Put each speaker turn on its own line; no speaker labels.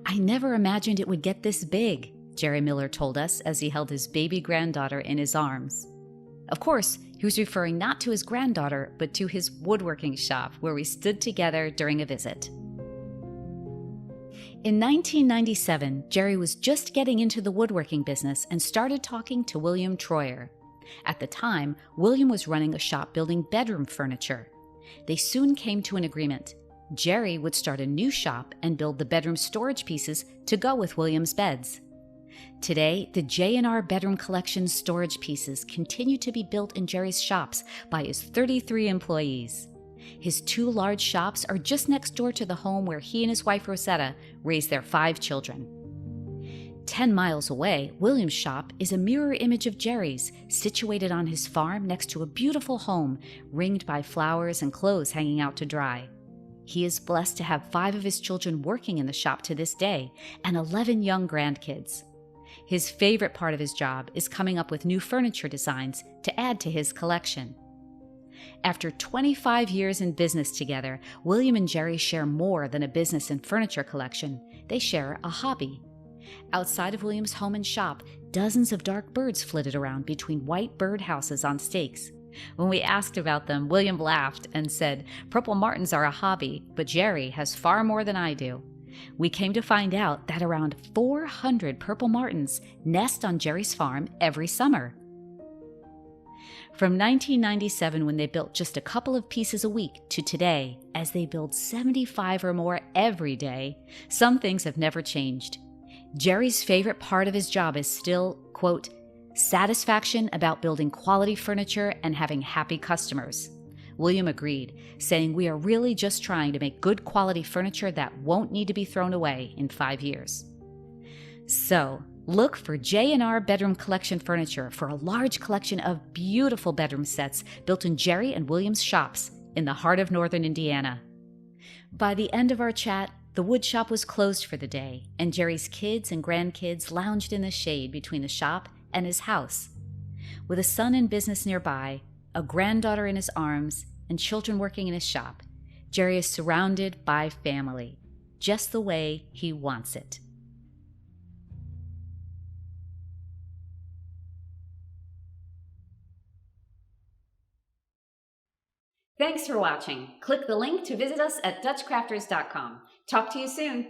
"I never imagined it would get this big," Jerry Miller told us as he held his baby granddaughter in his arms. Of course, he was referring not to his granddaughter, but to his woodworking shop where we stood together during a visit. In 1997, Jerry was just getting into the woodworking business and started talking to William Troyer. At the time, William was running a shop building bedroom furniture. They soon came to an agreement. Jerry would start a new shop and build the bedroom storage pieces to go with William's beds. Today, the J&R Bedroom Collection storage pieces continue to be built in Jerry's shops by his 33 employees. His 2 large shops are just next door to the home where he and his wife Rosetta raised their 5 children. 10 miles away, William's shop is a mirror image of Jerry's, situated on his farm next to a beautiful home, ringed by flowers and clothes hanging out to dry. He is blessed to have 5 of his children working in the shop to this day, and 11 young grandkids. His favorite part of his job is coming up with new furniture designs to add to his collection. After 25 years in business together, William and Jerry share more than a business and furniture collection. They share a hobby. Outside of William's home and shop, dozens of dark birds flitted around between white bird houses on stakes. When we asked about them, William laughed and said, "Purple martins are a hobby, but Jerry has far more than I do." We came to find out that around 400 purple martins nest on Jerry's farm every summer. From 1997, when they built just a couple of pieces a week, to today, as they build 75 or more every day, some things have never changed. Jerry's favorite part of his job is still, quote, "satisfaction about building quality furniture and having happy customers." William agreed, saying, "We are really just trying to make good quality furniture that won't need to be thrown away in 5 years. So, look for J&R Bedroom Collection furniture for a large collection of beautiful bedroom sets built in Jerry and William's shops in the heart of northern Indiana. By the end of our chat, the wood shop was closed for the day, and Jerry's kids and grandkids lounged in the shade between the shop and his house. With a son in business nearby, a granddaughter in his arms, and children working in his shop, Jerry is surrounded by family, just the way he wants it. Thanks for watching. Click the link to visit us at DutchCrafters.com. Talk to you soon.